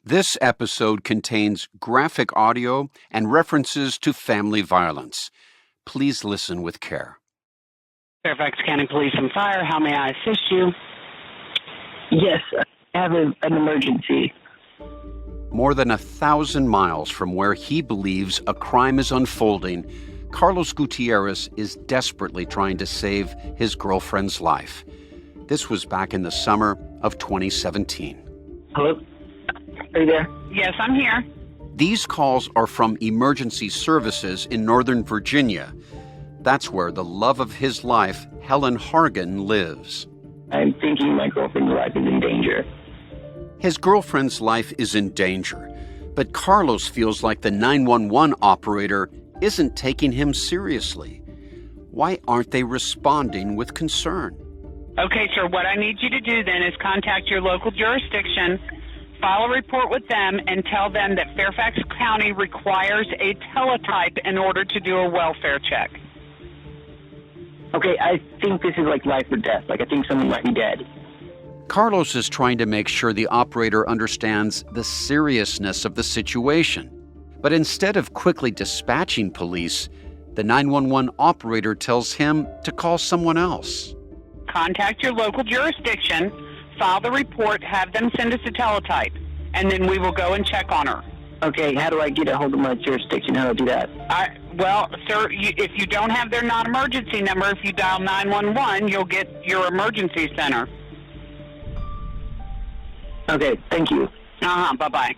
This episode contains graphic audio and references to family violence. Please listen with care. Fairfax County Police and Fire, how may I assist you? Yes, I have an emergency. More than 1,000 miles from where he believes a crime is unfolding, Carlos Gutierrez is desperately trying to save his girlfriend's life. This was back in the summer of 2017. Hello? Are you there? Yes, I'm here. These calls are from emergency services in Northern Virginia. That's where the love of his life, Helen Hargan, lives. I'm thinking my girlfriend's life is in danger. His girlfriend's life is in danger, but Carlos feels like the 911 operator isn't taking him seriously. Why aren't they responding with concern? Okay, sir, what I need you to do then is contact your local jurisdiction, file a report with them, and tell them that Fairfax County requires a teletype in order to do a welfare check. Okay, I think this is like life or death. I think someone might be dead. Carlos is trying to make sure the operator understands the seriousness of the situation. But instead of quickly dispatching police, the 911 operator tells him to call someone else. Contact your local jurisdiction, file the report, have them send us a teletype, and then we will go and check on her. Okay, how do I get a hold of my jurisdiction? How do I do that? Well, sir, if you don't have their non-emergency number, if you dial 911, you'll get your emergency center. Okay, thank you. Bye-bye.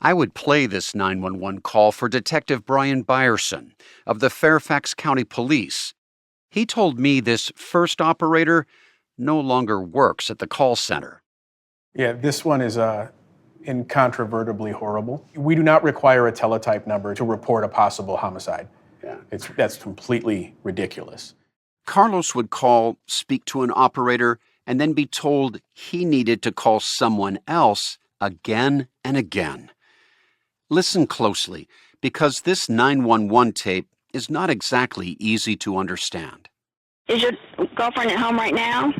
I would play this 911 call for Detective Brian Byerson of the Fairfax County Police. He told me this first operator no longer works at the call center. Yeah, this one is incontrovertibly horrible. We do not require a teletype number to report a possible homicide. Yeah, that's completely ridiculous. Carlos would call, speak to an operator, and then be told he needed to call someone else again and again. Listen closely, because this 911 tape is not exactly easy to understand. Is your girlfriend at home right now?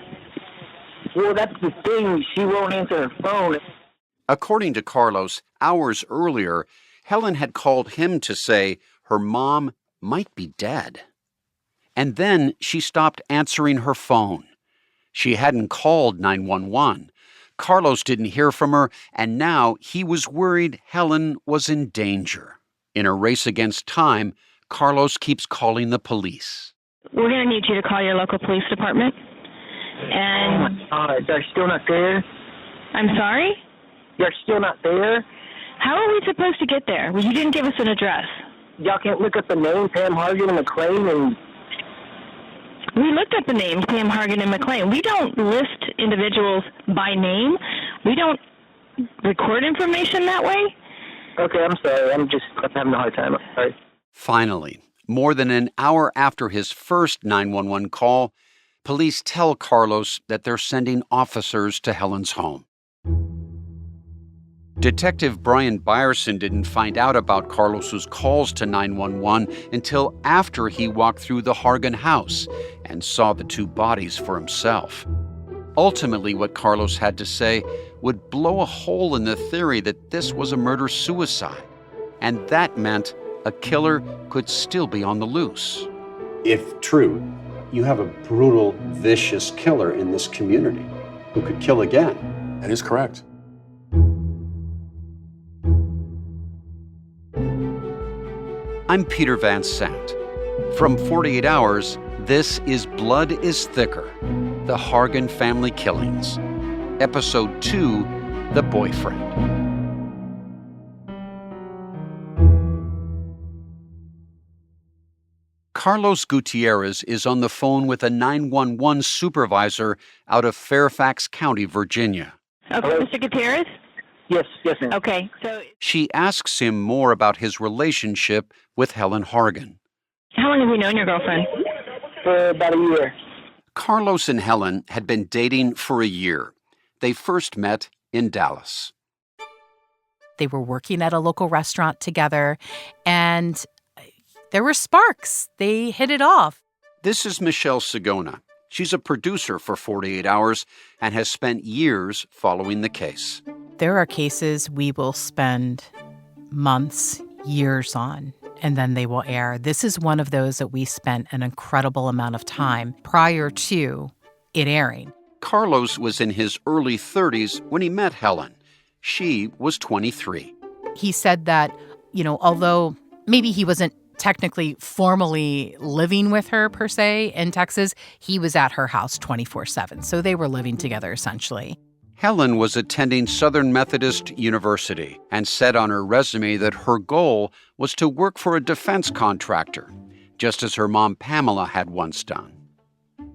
Well, that's the thing. She won't answer her phone. According to Carlos, hours earlier, Helen had called him to say her mom might be dead. And then she stopped answering her phone. She hadn't called 911. Carlos didn't hear from her, and now he was worried Helen was in danger. In a race against time, Carlos keeps calling the police. We're going to need you to call your local police department. And they're still not there? I'm sorry? They're still not there? How are we supposed to get there? Well, you didn't give us an address. Y'all can't look up the name, Pam Hargan and McLean, and... We looked up the names, Pam Hargan and McLean. We don't list individuals by name. We don't record information that way. Okay, I'm sorry. I'm having a hard time. I'm sorry. Finally, more than an hour after his first 911 call, police tell Carlos that they're sending officers to Helen's home. Detective Brian Byerson didn't find out about Carlos's calls to 911 until after he walked through the Hargan house and saw the two bodies for himself. Ultimately, what Carlos had to say would blow a hole in the theory that this was a murder-suicide, and that meant a killer could still be on the loose. If true, you have a brutal, vicious killer in this community who could kill again. That is correct. I'm Peter Van Sant. From 48 Hours, this is Blood is Thicker, The Hargan Family Killings. Episode 2, The Boyfriend. Carlos Gutierrez is on the phone with a 911 supervisor out of Fairfax County, Virginia. Okay, Mr. Gutierrez? Yes, ma'am. Okay, so... She asks him more about his relationship with Helen Hargan. How long have you known your girlfriend? For about a year. Carlos and Helen had been dating for a year. They first met in Dallas. They were working at a local restaurant together, and there were sparks. They hit it off. This is Michelle Sigona. She's a producer for 48 Hours and has spent years following the case. There are cases we will spend months, years on, and then they will air. This is one of those that we spent an incredible amount of time prior to it airing. Carlos was in his early 30s when he met Helen. She was 23. He said that, although maybe he wasn't technically formally living with her per se in Texas, he was at her house 24/7. So they were living together essentially. Helen was attending Southern Methodist University and said on her resume that her goal was to work for a defense contractor, just as her mom Pamela had once done.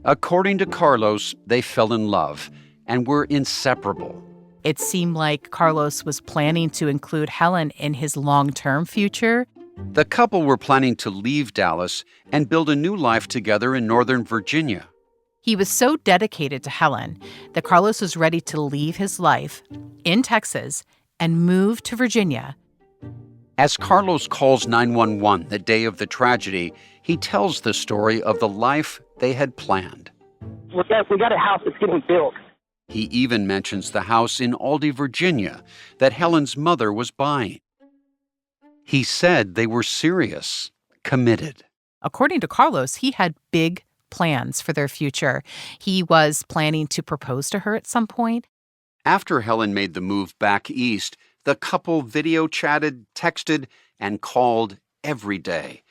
According to Carlos, they fell in love and were inseparable. It seemed like Carlos was planning to include Helen in his long-term future. The couple were planning to leave Dallas and build a new life together in Northern Virginia. He was so dedicated to Helen that Carlos was ready to leave his life in Texas and move to Virginia. As Carlos calls 911 the day of the tragedy, he tells the story of the life they had planned. We got a house that's getting built. He even mentions the house in Aldie, Virginia, that Helen's mother was buying. He said they were serious, committed. According to Carlos, he had big plans for their future. He was planning to propose to her at some point. After Helen made the move back east, the couple video chatted, texted, and called every day.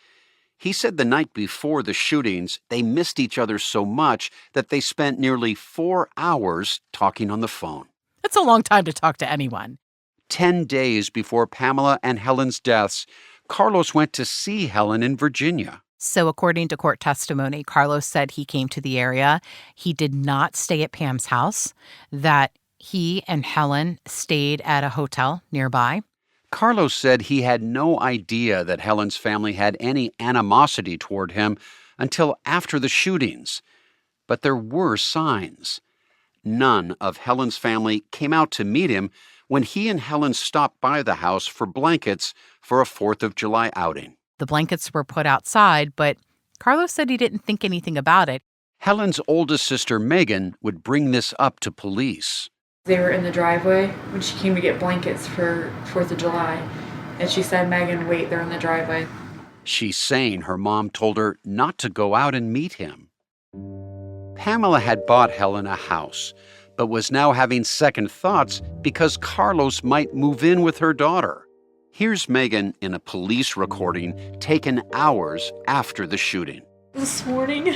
He said the night before the shootings, they missed each other so much that they spent nearly 4 hours talking on the phone. That's a long time to talk to anyone. 10 days before Pamela and Helen's deaths, Carlos went to see Helen in Virginia. So according to court testimony, Carlos said he came to the area. He did not stay at Pam's house, that he and Helen stayed at a hotel nearby. Carlos said he had no idea that Helen's family had any animosity toward him until after the shootings. But there were signs. None of Helen's family came out to meet him when he and Helen stopped by the house for blankets for a 4th of July outing. The blankets were put outside, but Carlos said he didn't think anything about it. Helen's oldest sister, Megan, would bring this up to police. They were in the driveway when she came to get blankets for 4th of July. And she said, "Megan, wait, they're in the driveway." She's saying her mom told her not to go out and meet him. Pamela had bought Helen a house, but was now having second thoughts because Carlos might move in with her daughter. Here's Megan in a police recording taken hours after the shooting. This morning,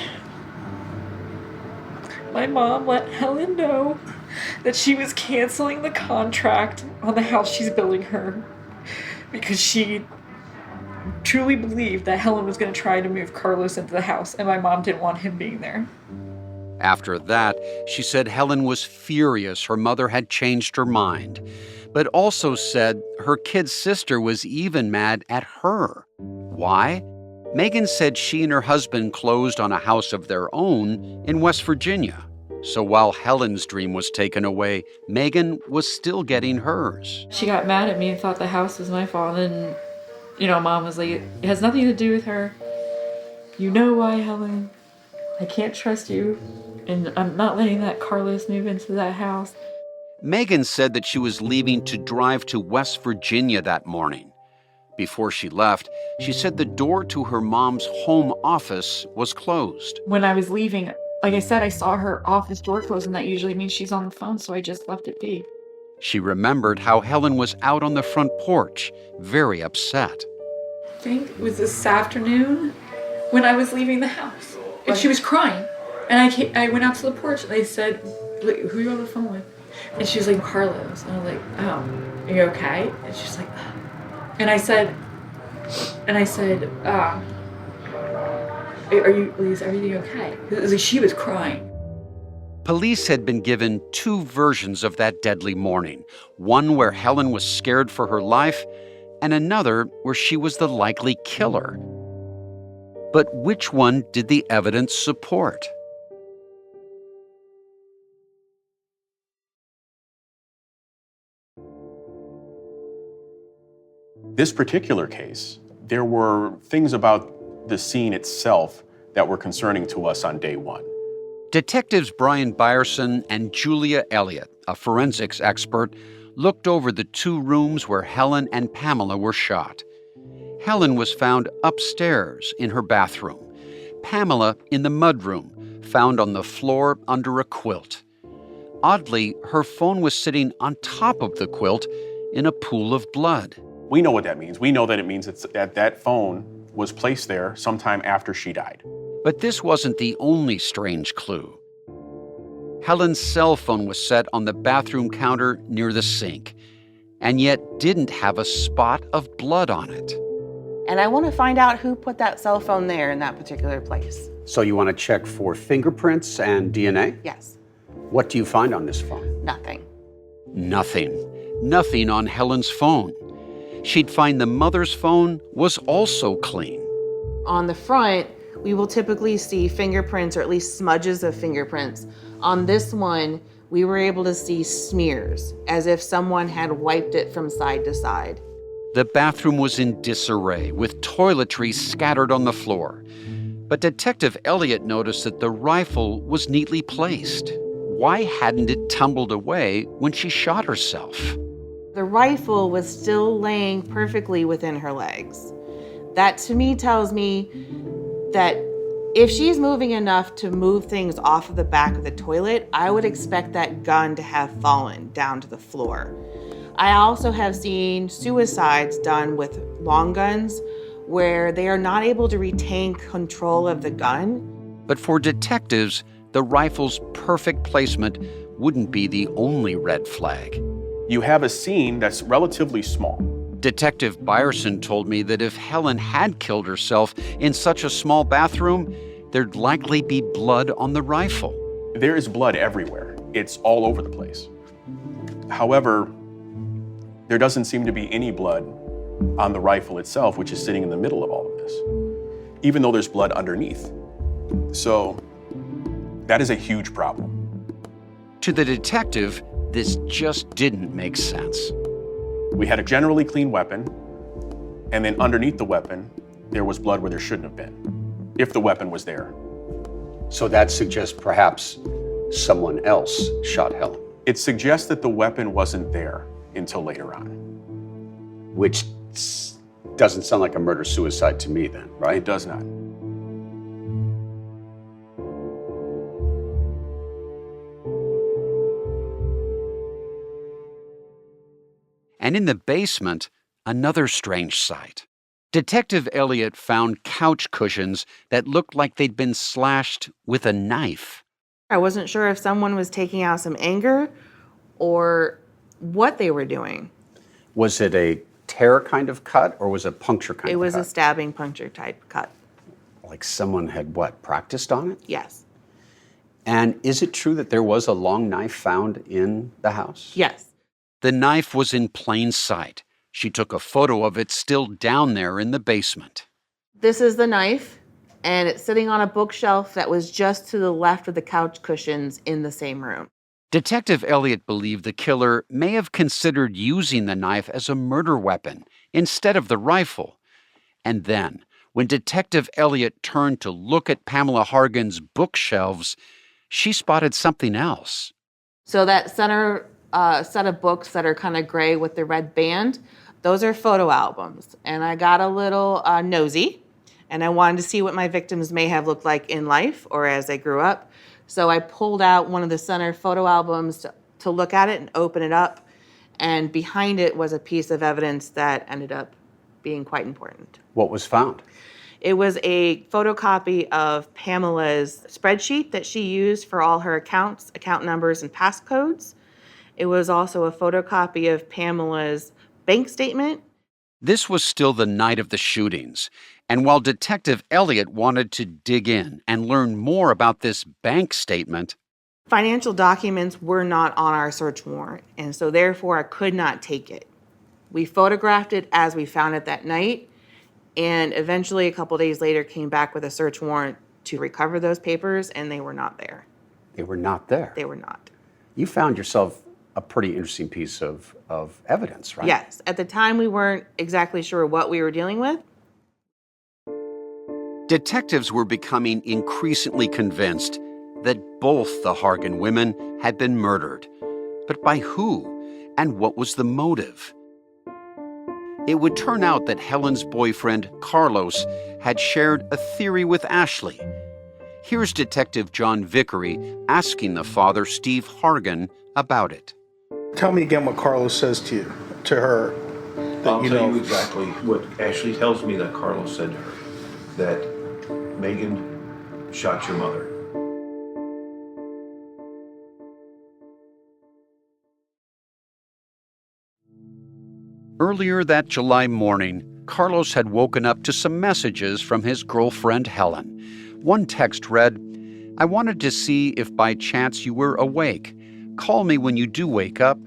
my mom let Helen know that she was canceling the contract on the house she's building her because she truly believed that Helen was going to try to move Carlos into the house, and my mom didn't want him being there. After that, she said Helen was furious her mother had changed her mind, but also said her kid sister was even mad at her. Why? Megan said she and her husband closed on a house of their own in West Virginia. So while Helen's dream was taken away, Megan was still getting hers. She got mad at me and thought the house was my fault. And, Mom was like, "It has nothing to do with her. You know why, Helen? I can't trust you. And I'm not letting that Carlos move into that house." Megan said that she was leaving to drive to West Virginia that morning. Before she left, she said the door to her mom's home office was closed. When I was leaving, like I said, I saw her office door closed, and that usually means she's on the phone, so I just left it be. She remembered how Helen was out on the front porch, very upset. I think it was this afternoon when I was leaving the house. And she was crying. And I went out to the porch, and I said, "Who are you on the phone with?" And she was like, "Carlos." And I was like, "Oh, are you okay?" And she's like, "Oh." And I said, is everything okay? Because she was crying. Police had been given 2 versions of that deadly morning, one where Helen was scared for her life, and another where she was the likely killer. But which one did the evidence support? This particular case, there were things about the scene itself that were concerning to us on day one. Detectives Brian Byerson and Julia Elliott, a forensics expert, looked over the 2 rooms where Helen and Pamela were shot. Helen was found upstairs in her bathroom. Pamela in the mudroom, found on the floor under a quilt. Oddly, her phone was sitting on top of the quilt in a pool of blood. We know what that means. We know that it means that phone was placed there sometime after she died. But this wasn't the only strange clue. Helen's cell phone was set on the bathroom counter near the sink, and yet didn't have a spot of blood on it. And I want to find out who put that cell phone there in that particular place. So you want to check for fingerprints and DNA? Yes. What do you find on this phone? Nothing. Nothing. Nothing on Helen's phone. She'd find the mother's phone was also clean. On the front, we will typically see fingerprints, or at least smudges of fingerprints. On this one, we were able to see smears, as if someone had wiped it from side to side. The bathroom was in disarray, with toiletries scattered on the floor. But Detective Elliott noticed that the rifle was neatly placed. Why hadn't it tumbled away when she shot herself? The rifle was still laying perfectly within her legs. That to me tells me that if she's moving enough to move things off of the back of the toilet, I would expect that gun to have fallen down to the floor. I also have seen suicides done with long guns where they are not able to retain control of the gun. But for detectives, the rifle's perfect placement wouldn't be the only red flag. You have a scene that's relatively small. Detective Byerson told me that if Helen had killed herself in such a small bathroom, there'd likely be blood on the rifle. There is blood everywhere. It's all over the place. However, there doesn't seem to be any blood on the rifle itself, which is sitting in the middle of all of this, even though there's blood underneath. So that is a huge problem. To the detective, this just didn't make sense. We had a generally clean weapon, and then underneath the weapon, there was blood where there shouldn't have been, if the weapon was there. So that suggests perhaps someone else shot Helen. It suggests that the weapon wasn't there until later on. Which doesn't sound like a murder-suicide to me then, right? It does not. And in the basement, another strange sight. Detective Elliott found couch cushions that looked like they'd been slashed with a knife. I wasn't sure if someone was taking out some anger or what they were doing. Was it a tear kind of cut or was it a puncture kind of cut? It was a stabbing puncture type cut. Like someone had practiced on it? Yes. And is it true that there was a long knife found in the house? Yes. The knife was in plain sight. She took a photo of it still down there in the basement. This is the knife, and it's sitting on a bookshelf that was just to the left of the couch cushions in the same room. Detective Elliott believed the killer may have considered using the knife as a murder weapon instead of the rifle. And then, when Detective Elliott turned to look at Pamela Hargan's bookshelves, she spotted something else. So that center set of books that are kind of gray with the red band, those are photo albums. And I got a little nosy, and I wanted to see what my victims may have looked like in life or as they grew up. So I pulled out one of the center photo albums to look at it and open it up. And behind it was a piece of evidence that ended up being quite important. What was found? It was a photocopy of Pamela's spreadsheet that she used for all her accounts, account numbers, and passcodes. It was also a photocopy of Pamela's bank statement. This was still the night of the shootings, and while Detective Elliott wanted to dig in and learn more about this bank statement, financial documents were not on our search warrant, and so therefore I could not take it. We photographed it as we found it that night, and eventually a couple days later came back with a search warrant to recover those papers, and they were not there. They were not there? They were not. You found yourself a pretty interesting piece of evidence, right? Yes. At the time, we weren't exactly sure what we were dealing with. Detectives were becoming increasingly convinced that both the Hargan women had been murdered. But by who? And what was the motive? It would turn out that Helen's boyfriend, Carlos, had shared a theory with Ashley. Here's Detective John Vickery asking the father, Steve Hargan, about it. Tell me again what Carlos says to her. I'll tell you exactly what Ashley tells me that Carlos said to her, that Megan shot your mother. Earlier that July morning, Carlos had woken up to some messages from his girlfriend, Helen. One text read, "I wanted to see if by chance you were awake. Call me when you do wake up.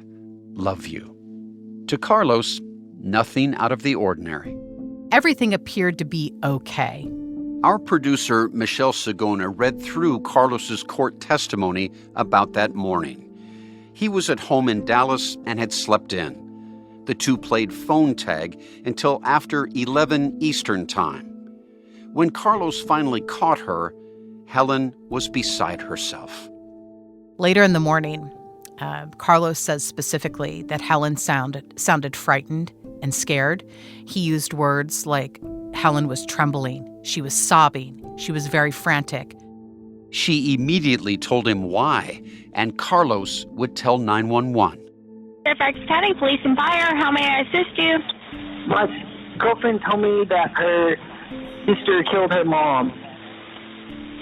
Love you." To Carlos, nothing out of the ordinary. Everything appeared to be okay. Our producer, Michelle Segona, read through Carlos's court testimony about that morning. He was at home in Dallas and had slept in. The two played phone tag until after 11 Eastern Time. When Carlos finally caught her, Helen was beside herself. Later in the morning, Carlos says specifically that Helen sounded frightened and scared. He used words like Helen was trembling, she was sobbing, she was very frantic. She immediately told him why, and Carlos would tell 911. Fairfax County Police and Fire, how may I assist you? My girlfriend told me that her sister killed her mom,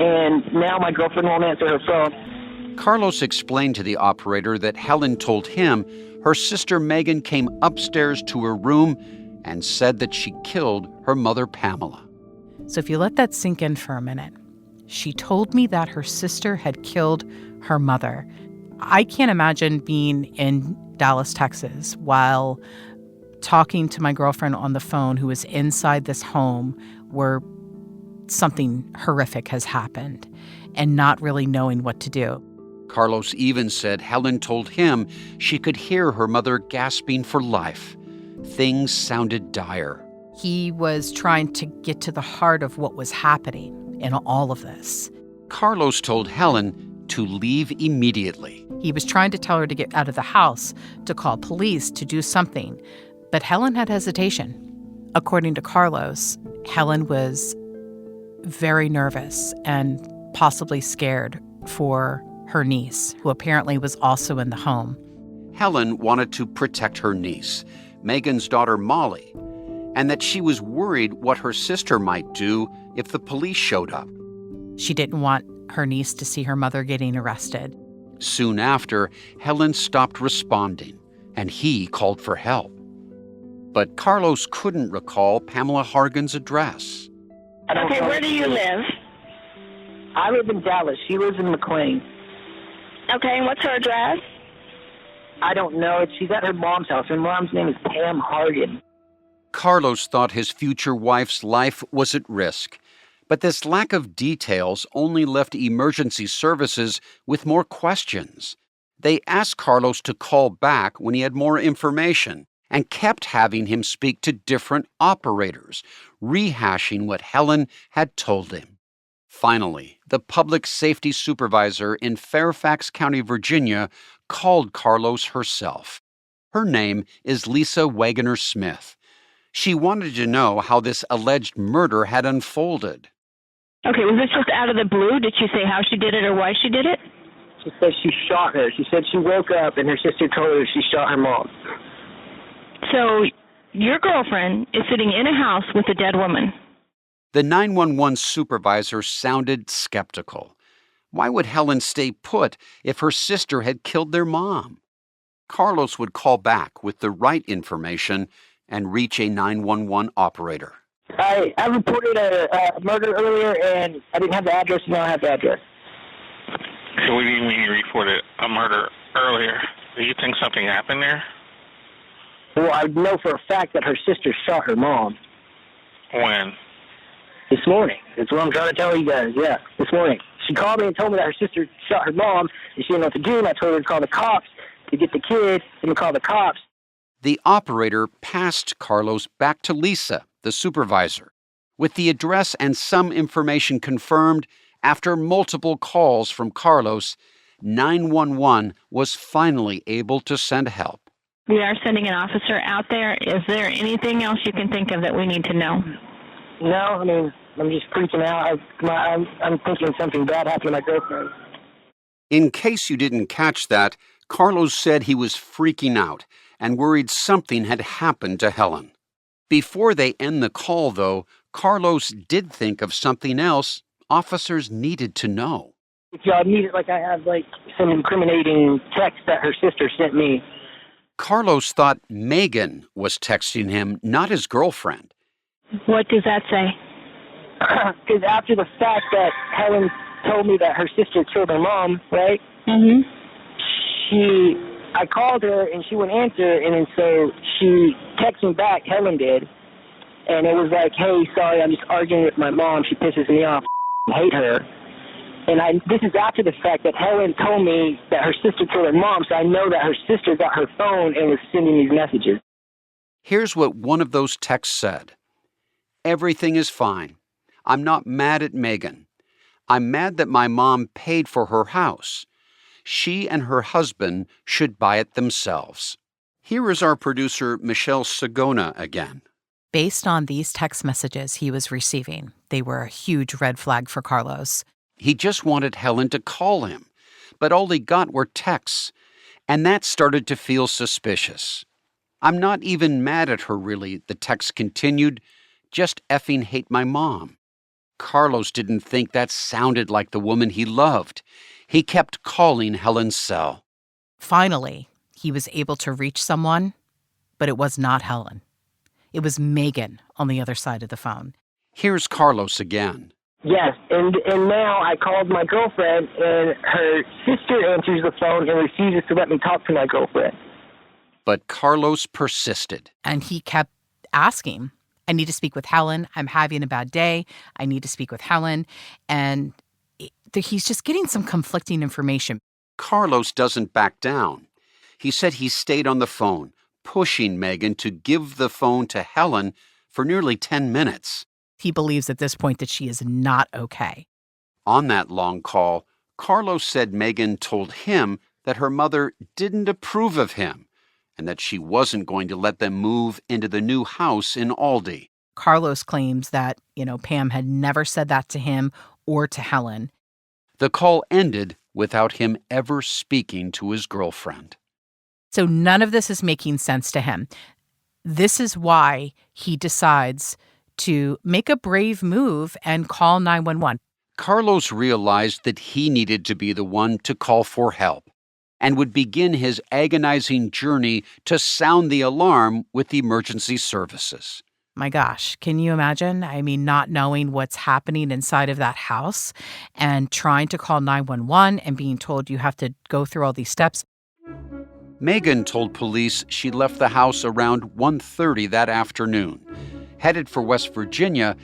and now my girlfriend won't answer her phone. Carlos explained to the operator that Helen told him her sister Megan came upstairs to her room and said that she killed her mother Pamela. So if you let that sink in for a minute, she told me that her sister had killed her mother. I can't imagine being in Dallas, Texas, while talking to my girlfriend on the phone who is inside this home where something horrific has happened and not really knowing what to do. Carlos even said Helen told him she could hear her mother gasping for life. Things sounded dire. He was trying to get to the heart of what was happening in all of this. Carlos told Helen to leave immediately. He was trying to tell her to get out of the house, to call police, to do something. But Helen had hesitation. According to Carlos, Helen was very nervous and possibly scared for her niece, who apparently was also in the home. Helen wanted to protect her niece, Megan's daughter Molly, and that she was worried what her sister might do if the police showed up. She didn't want her niece to see her mother getting arrested. Soon after, Helen stopped responding, and he called for help. But Carlos couldn't recall Pamela Hargan's address. Okay, where do you live? I live in Dallas. She lives in McLean. Okay, and what's her address? I don't know. She's at her mom's house. Her mom's name is Pam Hargan. Carlos thought his future wife's life was at risk. But this lack of details only left emergency services with more questions. They asked Carlos to call back when he had more information and kept having him speak to different operators, rehashing what Helen had told him. Finally, the public safety supervisor in Fairfax County, Virginia, called Carlos herself. Her name is Lisa Wagoner-Smith. She wanted to know how this alleged murder had unfolded. Okay, was this just out of the blue? Did she say how she did it or why she did it? She said she shot her. She said she woke up and her sister told her she shot her mom. So your girlfriend is sitting in a house with a dead woman. The 911 supervisor sounded skeptical. Why would Helen stay put if her sister had killed their mom? Carlos would call back with the right information and reach a 911 operator. I reported a murder earlier, and I didn't have the address, and now I have the address. So what do you mean you reported a murder earlier? Do you think something happened there? Well, I know for a fact that her sister shot her mom. When? This morning. That's what I'm trying to tell you guys, yeah, this morning. She called me and told me that her sister shot her mom, and she didn't know what to do, and I told her to call the cops to get the kid and to call the cops. The operator passed Carlos back to Lisa, the supervisor. With the address and some information confirmed, after multiple calls from Carlos, 911 was finally able to send help. We are sending an officer out there. Is there anything else you can think of that we need to know? No, I mean, I'm just freaking out. I'm thinking something bad happened to my girlfriend. In case you didn't catch that, Carlos said he was freaking out and worried something had happened to Helen. Before they end the call, though, Carlos did think of something else officers needed to know. If y'all need it, I have, some incriminating text that her sister sent me. Carlos thought Megan was texting him, not his girlfriend. What does that say? Because after the fact that Helen told me that her sister killed her mom, right? Mm-hmm. I called her and she wouldn't answer, and then so she texted me back, Helen did, and it was like, hey, sorry, I'm just arguing with my mom. She pisses me off. I hate her. And this is after the fact that Helen told me that her sister killed her mom, so I know that her sister got her phone and was sending these messages. Here's what one of those texts said. Everything is fine. I'm not mad at Megan. I'm mad that my mom paid for her house. She and her husband should buy it themselves. Here is our producer, Michelle Sagona, again. Based on these text messages he was receiving, they were a huge red flag for Carlos. He just wanted Helen to call him, but all he got were texts, and that started to feel suspicious. I'm not even mad at her, really, the text continued. Just effing hate my mom. Carlos didn't think that sounded like the woman he loved. He kept calling Helen's cell. Finally, he was able to reach someone, but it was not Helen. It was Megan on the other side of the phone. Here's Carlos again. Yes, and now I called my girlfriend, and her sister answers the phone and refuses to let me talk to my girlfriend. But Carlos persisted. And he kept asking, I need to speak with Helen. I'm having a bad day. I need to speak with Helen. And he's just getting some conflicting information. Carlos doesn't back down. He said he stayed on the phone, pushing Megan to give the phone to Helen for nearly 10 minutes. He believes at this point that she is not okay. On that long call, Carlos said Megan told him that her mother didn't approve of him and that she wasn't going to let them move into the new house in Aldi. Carlos claims that, Pam had never said that to him or to Helen. The call ended without him ever speaking to his girlfriend. So none of this is making sense to him. This is why he decides to make a brave move and call 911. Carlos realized that he needed to be the one to call for help and would begin his agonizing journey to sound the alarm with emergency services. My gosh, can you imagine? I mean, not knowing what's happening inside of that house and trying to call 911 and being told you have to go through all these steps. Megan told police she left the house around 1:30 that afternoon, headed for West Virginia,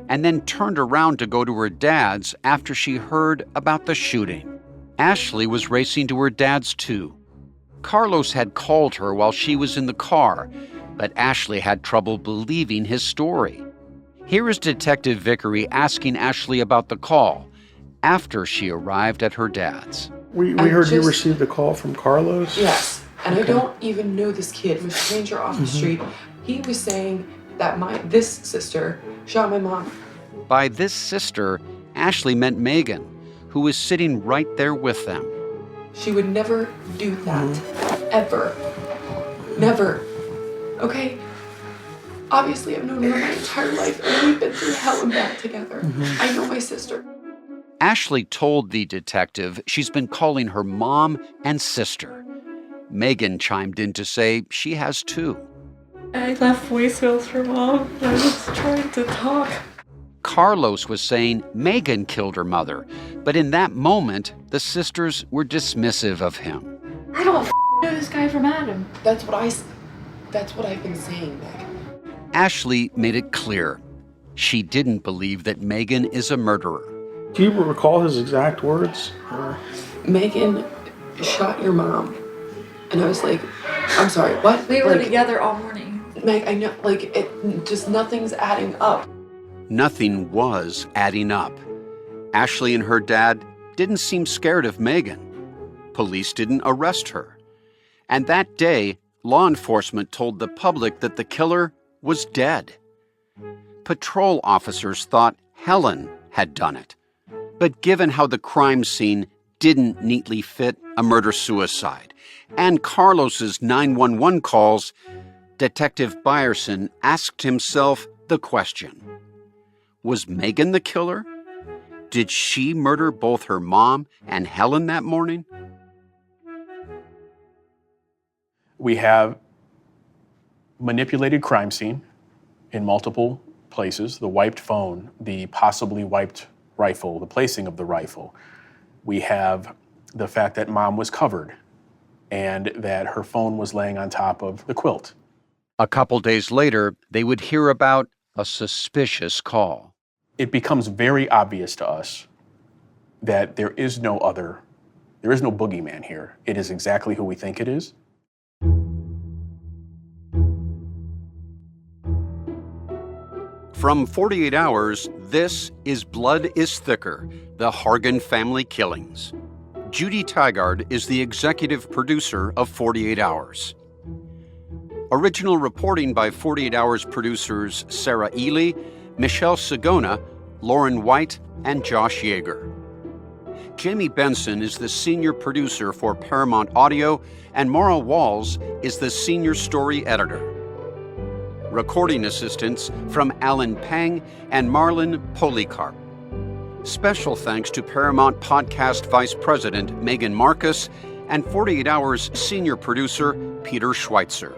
and then turned around to go to her dad's after she heard about the shooting. Ashley was racing to her dad's too. Carlos had called her while she was in the car, but Ashley had trouble believing his story. Here is Detective Vickery asking Ashley about the call after she arrived at her dad's. We heard you received a call from Carlos? Yes, and okay. I don't even know this kid. I'm a stranger off the street. He was saying that this sister shot my mom. By this sister, Ashley meant Megan, who was sitting right there with them. She would never do that, ever. Never. Okay? Obviously, I've known her my entire life, and we've been through hell and back together. I know my sister. Ashley told the detective she's been calling her mom and sister. Megan chimed in to say she has too. I left voicemails for Mom. I was trying to talk. Carlos was saying Megan killed her mother, but in that moment, the sisters were dismissive of him. I don't know this guy from Adam. That's what I've been saying, Meg. Ashley made it clear. She didn't believe that Megan is a murderer. Do you recall his exact words? Megan shot your mom. And I was like, I'm sorry, what? We were together all morning. Meg, I know, nothing's adding up. Nothing was adding up. Ashley and her dad didn't seem scared of Megan. Police didn't arrest her. And that day, law enforcement told the public that the killer was dead. Patrol officers thought Helen had done it. But given how the crime scene didn't neatly fit a murder-suicide and Carlos's 911 calls, Detective Byerson asked himself the question: was Megan the killer? Did she murder both her mom and Helen that morning? We have manipulated crime scene in multiple places, the wiped phone, the possibly wiped rifle, the placing of the rifle. We have the fact that mom was covered and that her phone was laying on top of the quilt. A couple days later, they would hear about a suspicious call. It becomes very obvious to us that there is no boogeyman here. It is exactly who we think it is. From 48 Hours, this is Blood is Thicker, the Hargan family killings. Judy Tygard is the executive producer of 48 Hours. Original reporting by 48 Hours producers Sarah Ely, Michelle Sagona, Lauren White, and Josh Yeager. Jamie Benson is the senior producer for Paramount Audio, and Maura Walls is the senior story editor. Recording assistance from Alan Pang and Marlon Policarp. Special thanks to Paramount Podcast Vice President Megan Marcus and 48 Hours senior producer Peter Schweitzer.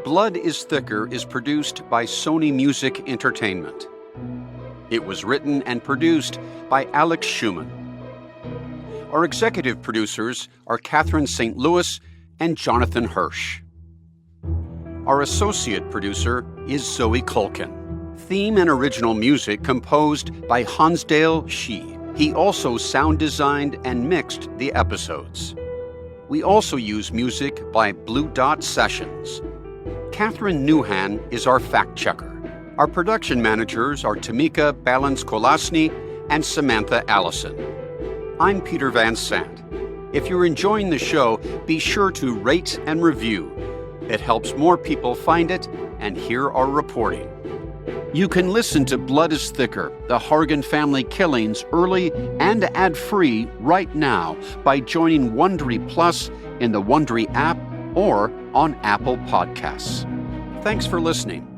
Blood is Thicker is produced by Sony Music Entertainment. It was written and produced by Alex Schumann. Our executive producers are Catherine St. Louis and Jonathan Hirsch. Our associate producer is Zoe Culkin. Theme and original music composed by Hansdale Shi. He also sound designed and mixed the episodes. We also use music by Blue Dot Sessions. Catherine Newhan is our fact checker. Our production managers are Tamika Balance-Kolasny and Samantha Allison. I'm Peter Van Sant. If you're enjoying the show, be sure to rate and review. It helps more people find it and hear our reporting. You can listen to Blood is Thicker, the Hargan family killings early and ad-free right now by joining Wondery Plus in the Wondery app or on Apple Podcasts. Thanks for listening.